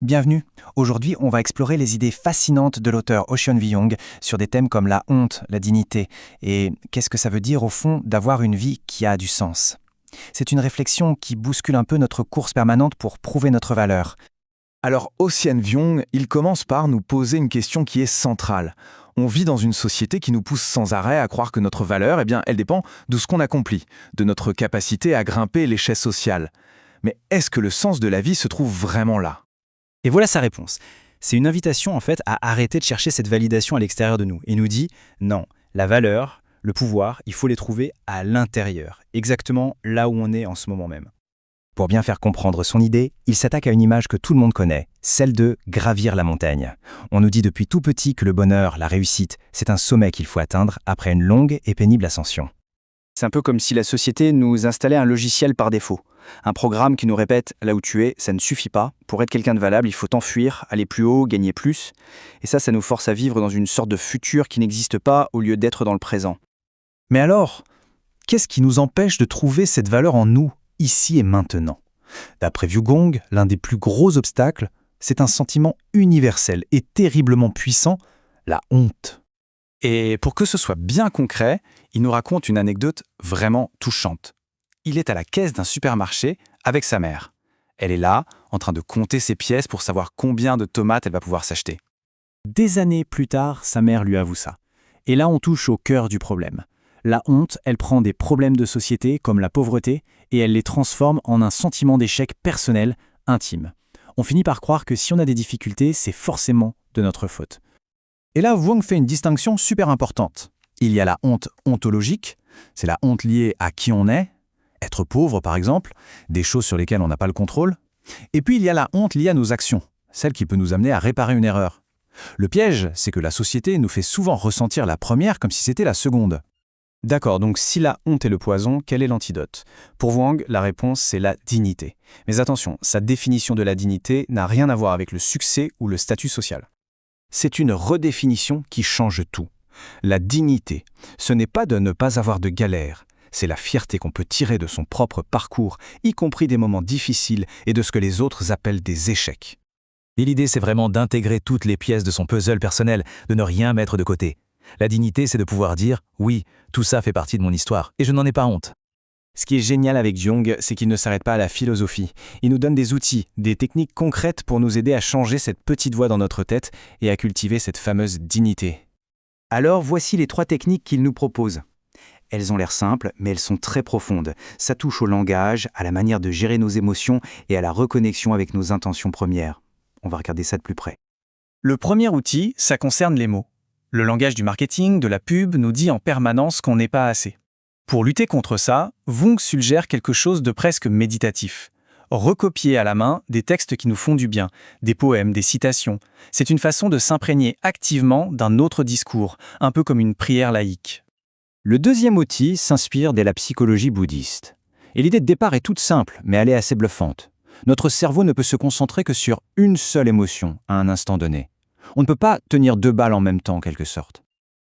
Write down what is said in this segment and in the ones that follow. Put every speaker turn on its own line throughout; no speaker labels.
Bienvenue. Aujourd'hui, on va explorer les idées fascinantes de l'auteur Ocean Vuong sur des thèmes comme la honte, la dignité et qu'est-ce que ça veut dire au fond d'avoir une vie qui a du sens. C'est une réflexion qui bouscule un peu notre course permanente pour prouver notre valeur.
Alors, Ocean Vuong, il commence par nous poser une question qui est centrale. On vit dans une société qui nous pousse sans arrêt à croire que notre valeur, elle dépend de ce qu'on accomplit, de notre capacité à grimper l'échelle sociale. Mais est-ce que le sens de la vie se trouve vraiment là ?
Et voilà sa réponse. C'est une invitation en fait à arrêter de chercher cette validation à l'extérieur de nous. Et nous dit, non, la valeur, le pouvoir, il faut les trouver à l'intérieur, exactement là où on est en ce moment même.
Pour bien faire comprendre son idée, il s'attaque à une image que tout le monde connaît, celle de gravir la montagne. On nous dit depuis tout petit que le bonheur, la réussite, c'est un sommet qu'il faut atteindre après une longue et pénible ascension.
C'est un peu comme si la société nous installait un logiciel par défaut. Un programme qui nous répète « là où tu es, ça ne suffit pas. Pour être quelqu'un de valable, il faut t'enfuir, aller plus haut, gagner plus. » Et ça nous force à vivre dans une sorte de futur qui n'existe pas au lieu d'être dans le présent.
Mais alors, qu'est-ce qui nous empêche de trouver cette valeur en nous, ici et maintenant ? D'après Vuong, l'un des plus gros obstacles, c'est un sentiment universel et terriblement puissant, la honte.
Et pour que ce soit bien concret, il nous raconte une anecdote vraiment touchante. Il est à la caisse d'un supermarché avec sa mère. Elle est là, en train de compter ses pièces pour savoir combien de tomates elle va pouvoir s'acheter. Des années plus tard, sa mère lui avoue ça. Et là, on touche au cœur du problème. La honte, elle prend des problèmes de société comme la pauvreté et elle les transforme en un sentiment d'échec personnel, intime. On finit par croire que si on a des difficultés, c'est forcément de notre faute.
Et là, Vuong fait une distinction super importante. Il y a la honte ontologique, c'est la honte liée à qui on est, être pauvre par exemple, des choses sur lesquelles on n'a pas le contrôle. Et puis il y a la honte liée à nos actions, celle qui peut nous amener à réparer une erreur. Le piège, c'est que la société nous fait souvent ressentir la première comme si c'était la seconde.
D'accord, donc si la honte est le poison, quel est l'antidote ? Pour Vuong, la réponse c'est la dignité. Mais attention, sa définition de la dignité n'a rien à voir avec le succès ou le statut social.
C'est une redéfinition qui change tout. La dignité, ce n'est pas de ne pas avoir de galère, c'est la fierté qu'on peut tirer de son propre parcours, y compris des moments difficiles et de ce que les autres appellent des échecs.
Et l'idée, c'est vraiment d'intégrer toutes les pièces de son puzzle personnel, de ne rien mettre de côté. La dignité, c'est de pouvoir dire « oui, tout ça fait partie de mon histoire et je n'en ai pas honte ».
Ce qui est génial avec Vuong, c'est qu'il ne s'arrête pas à la philosophie. Il nous donne des outils, des techniques concrètes pour nous aider à changer cette petite voix dans notre tête et à cultiver cette fameuse dignité. Alors voici les 3 techniques qu'il nous propose. Elles ont l'air simples, mais elles sont très profondes. Ça touche au langage, à la manière de gérer nos émotions et à la reconnexion avec nos intentions premières. On va regarder ça de plus près. Le premier outil, ça concerne les mots. Le langage du marketing, de la pub, nous dit en permanence qu'on n'est pas assez. Pour lutter contre ça, Vuong suggère quelque chose de presque méditatif. Recopier à la main des textes qui nous font du bien, des poèmes, des citations. C'est une façon de s'imprégner activement d'un autre discours, un peu comme une prière laïque. Le deuxième outil s'inspire de la psychologie bouddhiste. Et l'idée de départ est toute simple, mais elle est assez bluffante. Notre cerveau ne peut se concentrer que sur une seule émotion à un instant donné. On ne peut pas tenir 2 balles en même temps, en quelque sorte.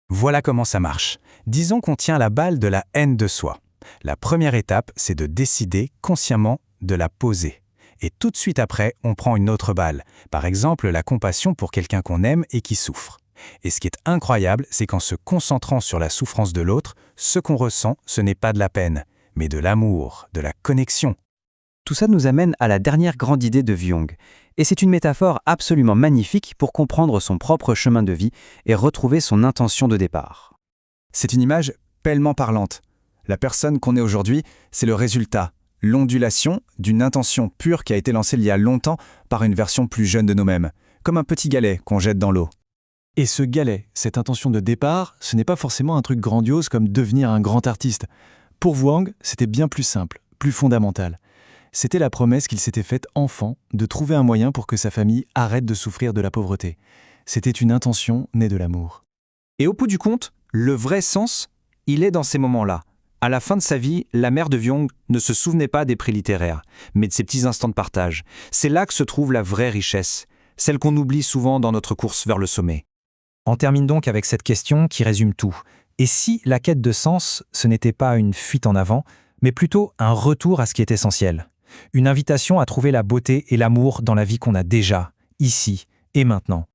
Voilà comment ça marche. Disons qu'on tient la balle de la haine de soi. La première étape, c'est de décider consciemment de la poser. Et tout de suite après, on prend une autre balle. Par exemple, la compassion pour quelqu'un qu'on aime et qui souffre. Et ce qui est incroyable, c'est qu'en se concentrant sur la souffrance de l'autre, ce qu'on ressent, ce n'est pas de la peine, mais de l'amour, de la connexion.
Tout ça nous amène à la dernière grande idée de Vuong. Et c'est une métaphore absolument magnifique pour comprendre son propre chemin de vie et retrouver son intention de départ.
C'est une image pleinement parlante. La personne qu'on est aujourd'hui, c'est le résultat, l'ondulation d'une intention pure qui a été lancée il y a longtemps par une version plus jeune de nous-mêmes, comme un petit galet qu'on jette dans l'eau.
Et ce galet, cette intention de départ, ce n'est pas forcément un truc grandiose comme devenir un grand artiste. Pour Vuong, c'était bien plus simple, plus fondamental. C'était la promesse qu'il s'était faite enfant de trouver un moyen pour que sa famille arrête de souffrir de la pauvreté. C'était une intention née de l'amour.
Et au bout du compte, le vrai sens, il est dans ces moments-là. À la fin de sa vie, la mère de Vuong ne se souvenait pas des prix littéraires, mais de ses petits instants de partage. C'est là que se trouve la vraie richesse, celle qu'on oublie souvent dans notre course vers le sommet.
On termine donc avec cette question qui résume tout. Et si la quête de sens, ce n'était pas une fuite en avant, mais plutôt un retour à ce qui est essentiel ? Une invitation à trouver la beauté et l'amour dans la vie qu'on a déjà ici et maintenant.